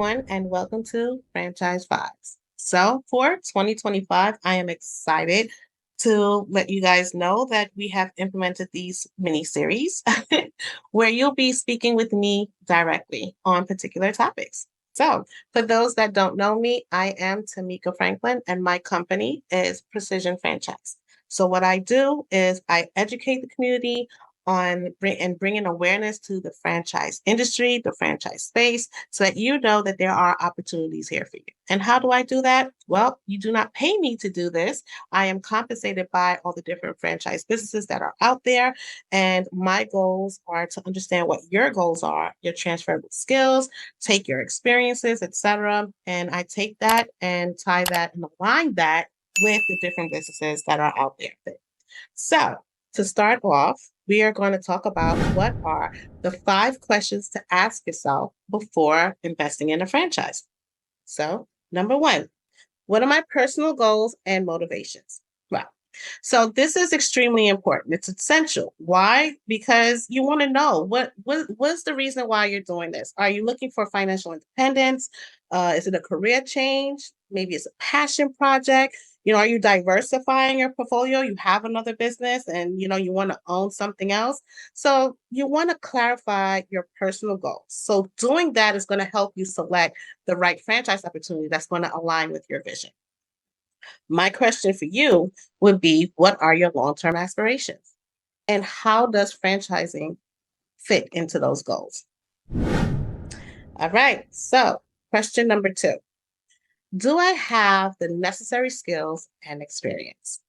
everyone, and welcome to Franchise Vibes. So, for 2025, I am excited to let you guys know that we have implemented these mini series where you'll be speaking with me directly on particular topics. So, for those that don't know me, I am Tamika Franklin, and my company is Precision Franchise. So, what I do is I educate the community on bringing awareness to the franchise industry, the franchise space, so that you know that there are opportunities here for you. And how do I do that? Well, you do not pay me to do this. I am compensated by all the different franchise businesses that are out there. And my goals are to understand what your goals are, your transferable skills, take your experiences, etc. And I take that and tie that and align that with the different businesses that are out there. So, to start off, we are going to talk about what are the 5 questions to ask yourself before investing in a franchise. So, number one, what are my personal goals and motivations? Well, so this is extremely important. It's essential. Why? Because you want to know what's the reason why you're doing this. Are you looking for financial independence? Is it a career change? Maybe it's a passion project. Are you diversifying your portfolio? You have another business and you want to own something else. So you want to clarify your personal goals. So doing that is going to help you select the right franchise opportunity that's going to align with your vision. My question for you would be, what are your long-term aspirations? And how does franchising fit into those goals? All right. So, question number 2. Do I have the necessary skills and experience?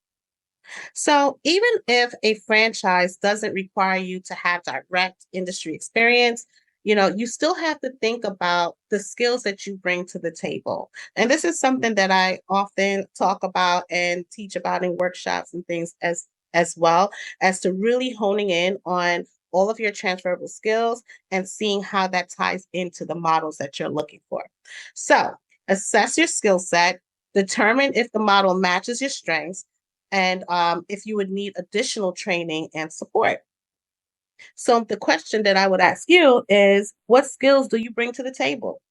So, even if a franchise doesn't require you to have direct industry experience, you still have to think about the skills that you bring to the table. And this is something that I often talk about and teach about in workshops and things as well, as to really honing in on all of your transferable skills and seeing how that ties into the models that you're looking for. So, assess your skill set, determine if the model matches your strengths, and if you would need additional training and support. So, the question that I would ask you is, what skills do you bring to the table?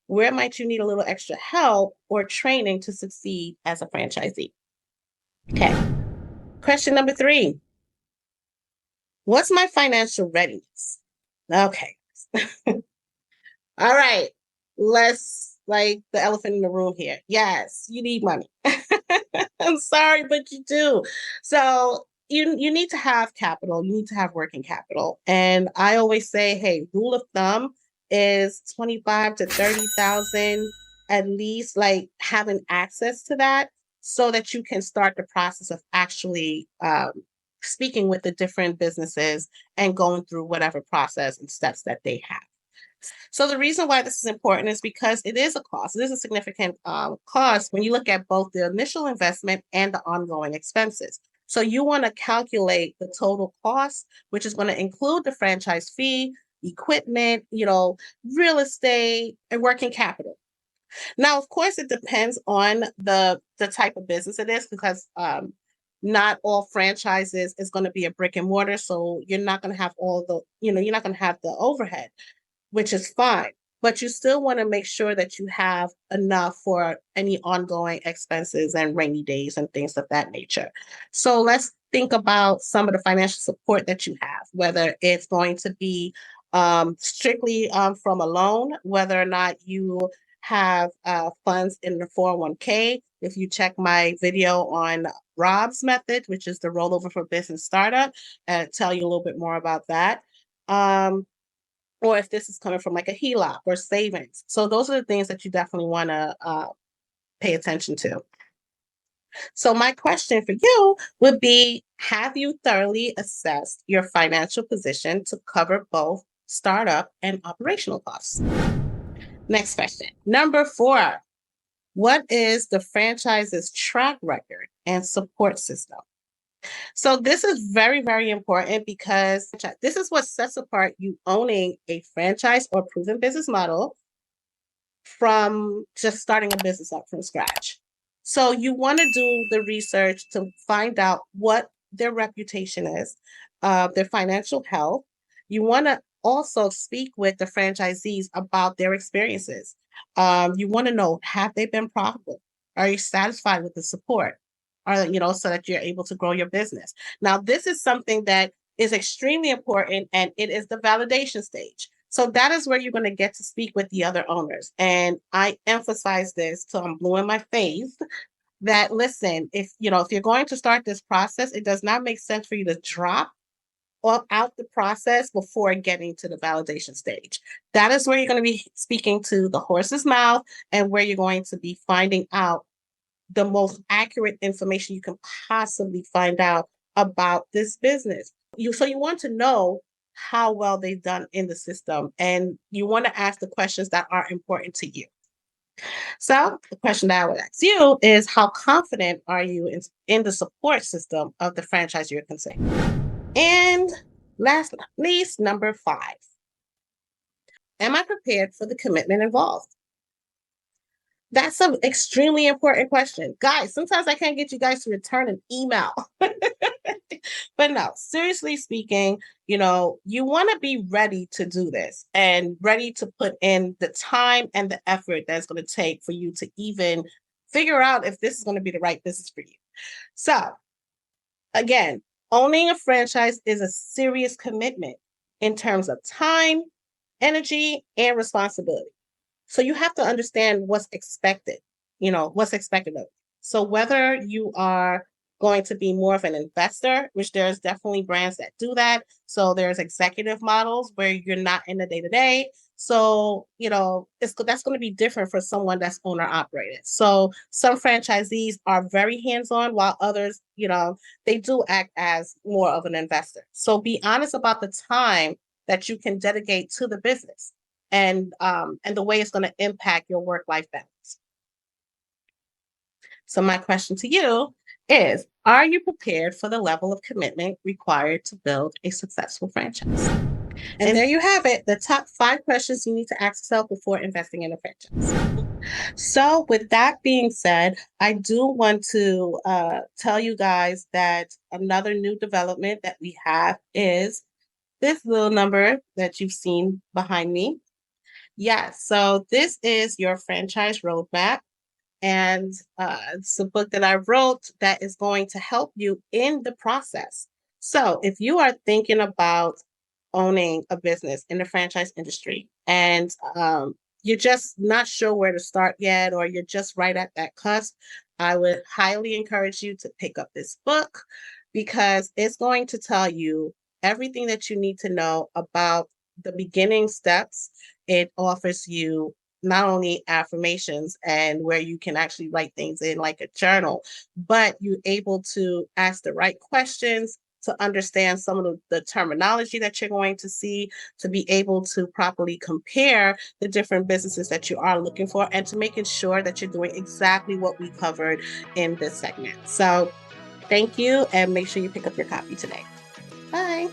Where might you need a little extra help or training to succeed as a franchisee? Okay. Question number 3. What's my financial readiness? Okay. All right. Let's like the elephant in the room here. Yes, you need money. I'm sorry, but you do. So you need to have capital. You need to have working capital. And I always say, hey, rule of thumb is 25 to 30,000 at least, like having access to that so that you can start the process of actually speaking with the different businesses and going through whatever process and steps that they have. So the reason why this is important is because it is a cost. It is a significant cost when you look at both the initial investment and the ongoing expenses. So you want to calculate the total cost, which is going to include the franchise fee, equipment, real estate, and working capital. Now, of course, it depends on the type of business it is because not all franchises is going to be a brick and mortar. So you're not going to have you're not going to have the overhead, which is fine. But you still want to make sure that you have enough for any ongoing expenses and rainy days and things of that nature. So let's think about some of the financial support that you have, whether it's going to be strictly from a loan, whether or not you have funds in the 401k. If you check my video on Rob's method, which is the rollover for business startup, and tell you a little bit more about that. Or if this is coming from like a HELOC or savings. So those are the things that you definitely want to pay attention to. So my question for you would be, have you thoroughly assessed your financial position to cover both startup and operational costs? Next question. Number 4, what is the franchise's track record and support system? So this is very, very important because this is what sets apart you owning a franchise or proven business model from just starting a business up from scratch. So you want to do the research to find out what their reputation is, their financial health. You want to also speak with the franchisees about their experiences. You want to know, have they been profitable? Are you satisfied with the support? So that you're able to grow your business. Now, this is something that is extremely important, and it is the validation stage. So that is where you're going to get to speak with the other owners. And I emphasize this till I'm blue in my face that listen, if you're going to start this process, it does not make sense for you to drop all out the process before getting to the validation stage. That is where you're going to be speaking to the horse's mouth and where you're going to be finding out the most accurate information you can possibly find out about this business. You want to know how well they've done in the system, and you want to ask the questions that are important to you. So the question that I would ask you is, how confident are you in the support system of the franchise you're considering? And last but not least, number 5, am I prepared for the commitment involved? That's an extremely important question. Guys, sometimes I can't get you guys to return an email. But no, seriously speaking, you want to be ready to do this and ready to put in the time and the effort that's going to take for you to even figure out if this is going to be the right business for you. So, again, owning a franchise is a serious commitment in terms of time, energy, and responsibility. So you have to understand what's expected of you. So whether you are going to be more of an investor, which there's definitely brands that do that. So there's executive models where you're not in the day to day. So, that's going to be different for someone that's owner operated. So some franchisees are very hands on, while others, they do act as more of an investor. So be honest about the time that you can dedicate to the business and the way it's going to impact your work life balance. So my question to you is, are you prepared for the level of commitment required to build a successful franchise? And there you have it, the top 5 questions you need to ask yourself before investing in a franchise. So, with that being said, I do want to tell you guys that another new development that we have is this little number that you've seen behind me. Yes, so this is your franchise roadmap. And it's a book that I wrote that is going to help you in the process. So if you are thinking about owning a business in the franchise industry and you're just not sure where to start yet, or you're just right at that cusp, I would highly encourage you to pick up this book because it's going to tell you everything that you need to know about the beginning steps. It offers you not only affirmations and where you can actually write things in like a journal, but you're able to ask the right questions to understand some of the terminology that you're going to see, to be able to properly compare the different businesses that you are looking for, and to making sure that you're doing exactly what we covered in this segment. So thank you, and make sure you pick up your copy today. Bye.